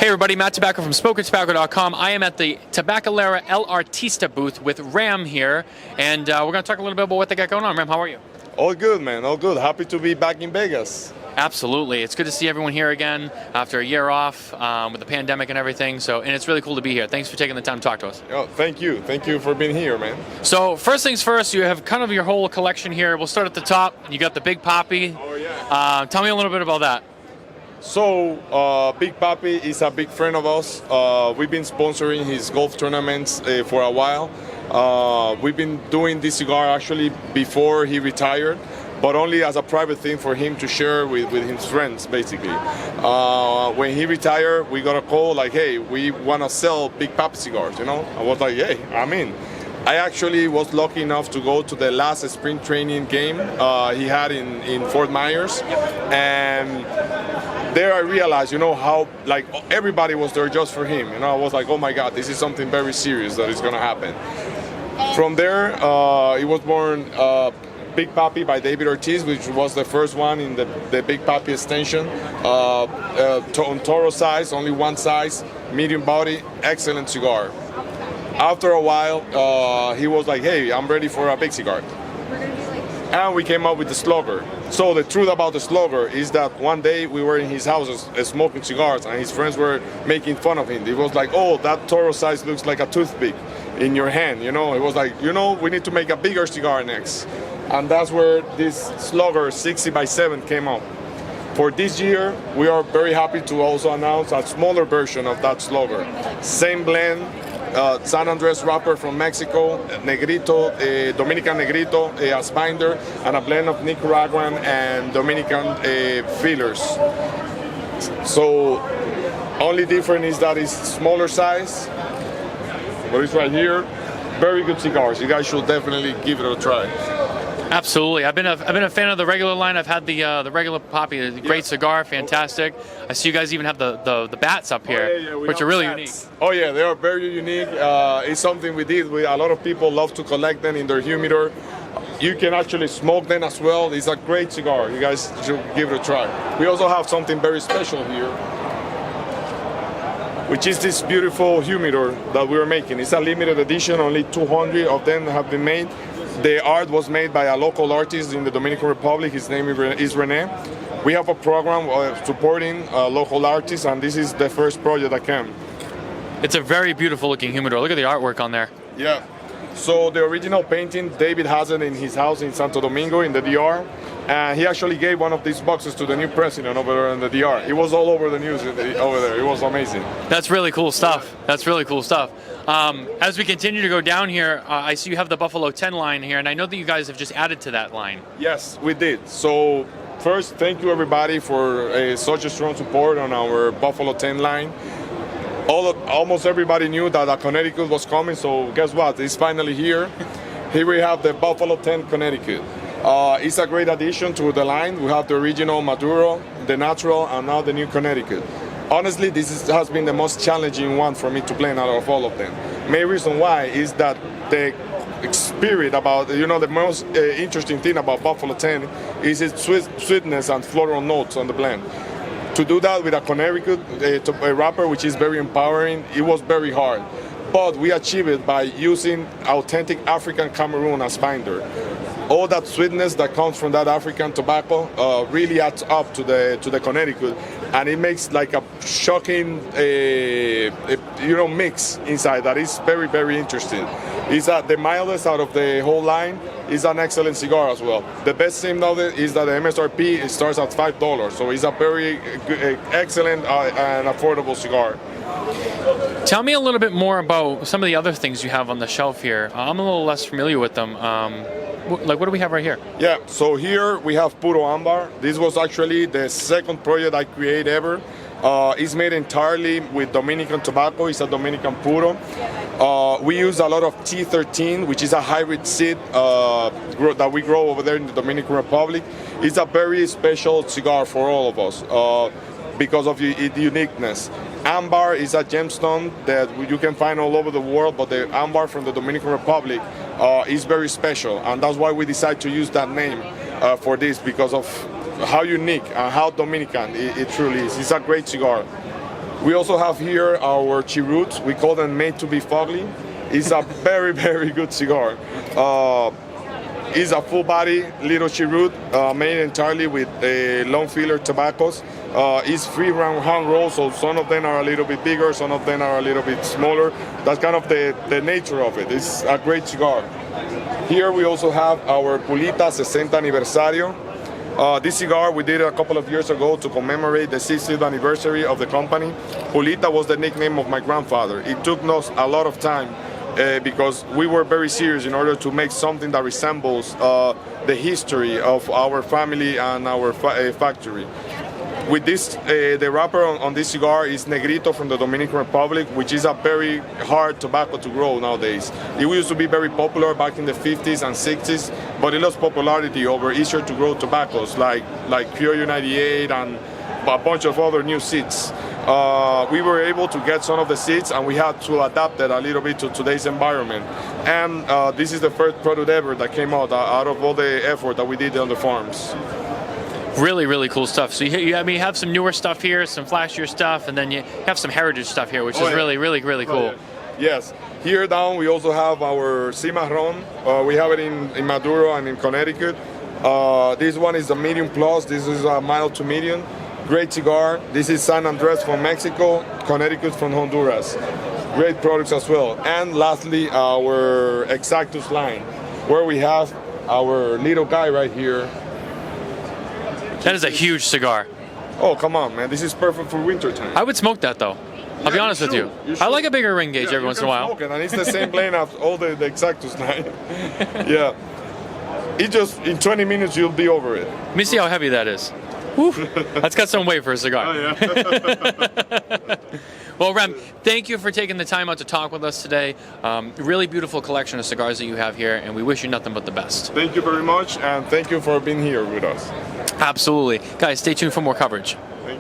Hey everybody, Matt Tabacco from SmokinTabacco.com. I am at the Tabacalera El Artista booth with Ram here, and we're going to talk a little bit about what they got going on. Ram, how are you? All good, man. All good. Happy to be back in Vegas. Absolutely. It's good to see everyone here again after a year off with the pandemic and everything. And it's really cool to be here. Thanks for taking the time to talk to us. Oh, thank you. Thank you for being here, man. So first things first, you have kind of your whole collection here. We'll start at the top. You got the Big Papi. Oh, yeah. Tell me a little bit about that. So, Big Papi is a big friend of us. We've been sponsoring his golf tournaments for a while. We've been doing this cigar actually before he retired, but only as a private thing for him to share with his friends, basically. When he retired, we got a call like, hey, we want to sell Big Papi cigars, you know? I was like, hey, I'm in. I actually was lucky enough to go to the last spring training game he had in Fort Myers, and there I realized, you know, how like everybody was there just for him. You know, I was like, oh my God, this is something very serious that is going to happen. From there, it was born Big Papi by David Ortiz, which was the first one in the Big Papi extension. On Toro size, only one size, medium body, excellent cigar. After a while, he was like, hey, I'm ready for a big cigar. And we came up with the Slugger. So the truth about the Slugger is that one day we were in his house smoking cigars, and his friends were making fun of him. It was like, oh, that Toro size looks like a toothpick in your hand, you know? It was like, you know, we need to make a bigger cigar next. And that's where this Slugger 60x7 came up. For this year, we are very happy to also announce a smaller version of that Slugger. Same blend, San Andres wrapper from Mexico, Negrito, Dominican Negrito, a Spinder, and a blend of Nicaraguan and Dominican fillers. So, only difference is that it's smaller size, but it's right here. Very good cigars. You guys should definitely give it a try. Absolutely. I've been a fan of the regular line. I've had the regular Papi, great cigar, fantastic. I see you guys even have the bats up here, which are really unique. Oh yeah, they are very unique. It's something we did. A lot of people love to collect them in their humidor. You can actually smoke them as well. It's a great cigar. You guys should give it a try. We also have something very special here, which is this beautiful humidor that we're making. It's a limited edition. Only 200 of them have been made. The art was made by a local artist in the Dominican Republic. His name is Rene. We have a program supporting local artists, and this is the first project that came. It's a very beautiful looking humidor. Look at the artwork on there. Yeah. So the original painting, David has it in his house in Santo Domingo in the DR. And he actually gave one of these boxes to the new president over there in the DR. It was all over the news over there. It was amazing. That's really cool stuff. That's really cool stuff. As we continue to go down here, I see you have the Buffalo 10 line here, and I know that you guys have just added to that line. Yes, we did. So first, thank you everybody for such a strong support on our Buffalo 10 line. Almost everybody knew that Connecticut was coming, so guess what? It's finally here. Here we have the Buffalo 10 Connecticut. It's a great addition to the line. We have the original Maduro, the Natural, and now the new Connecticut. Honestly, has been the most challenging one for me to blend out of all of them. Main reason why is that the spirit about, you know, the most interesting thing about Buffalo 10 is its sweetness and floral notes on the blend. To do that with a Connecticut a wrapper, which is very empowering, it was very hard. But we achieved it by using authentic African Cameroon as binder. All that sweetness that comes from that African tobacco really adds up to the Connecticut, and it makes like a shocking mix inside that is very, very interesting. It's the mildest out of the whole line. Is an excellent cigar as well. The best thing of it is that the MSRP starts at $5, so it's a very excellent and affordable cigar. Tell me a little bit more about some of the other things you have on the shelf here. I'm a little less familiar with them. Like, what do we have right here? Yeah, so here we have Puro Ambar. This was actually the second project I created ever. It's made entirely with Dominican tobacco. It's a Dominican Puro. We use a lot of T13, which is a hybrid seed that we grow over there in the Dominican Republic. It's a very special cigar for all of us because of its uniqueness. Ambar is a gemstone that you can find all over the world, but the Ambar from the Dominican Republic is very special, and that's why we decided to use that name for this, because of how unique and how Dominican it truly is. It's a great cigar. We also have here our Chirrut. We call them made to be fugly. It's a very, very good cigar. It's a full body little Chirrut made entirely with long filler tobaccos. It's free hand roll, so some of them are a little bit bigger, some of them are a little bit smaller. That's kind of the nature of it. It's a great cigar. Here we also have our Pulita 60 Aniversario. This cigar we did a couple of years ago to commemorate the 60th anniversary of the company. Pulita was the nickname of my grandfather. It took us a lot of time because we were very serious in order to make something that resembles the history of our family and our factory. With this, the wrapper on this cigar is Negrito from the Dominican Republic, which is a very hard tobacco to grow nowadays. It used to be very popular back in the 50s and 60s, but it lost popularity over easier to grow tobaccos like Pure U98 and a bunch of other new seeds. We were able to get some of the seeds, and we had to adapt it a little bit to today's environment. And this is the first product ever that came out of all the effort that we did on the farms. Really, really cool stuff. So you have some newer stuff here, some flashier stuff, and then you have some heritage stuff here, which is really, really, really cool. Yes. Here down we also have our Cimarron. We have it in Maduro and in Connecticut. This one is a medium plus. This is a mild to medium. Great cigar. This is San Andres from Mexico, Connecticut from Honduras. Great products as well. And lastly, our Exactus line, where we have our little guy right here. That is a huge cigar. Oh, come on, man. This is perfect for wintertime. I would smoke that, though. I'll be honest with you. I like a bigger ring gauge every once in a while. Smoke it, and it's the same blend as all the Exactus line. Yeah. It just, in 20 minutes, you'll be over it. Let me see how heavy that is. Woo. That's got some weight for a cigar. Oh, yeah. Well, Rem, thank you for taking the time out to talk with us today. Really beautiful collection of cigars that you have here, and we wish you nothing but the best. Thank you very much, and thank you for being here with us. Absolutely. Guys, stay tuned for more coverage.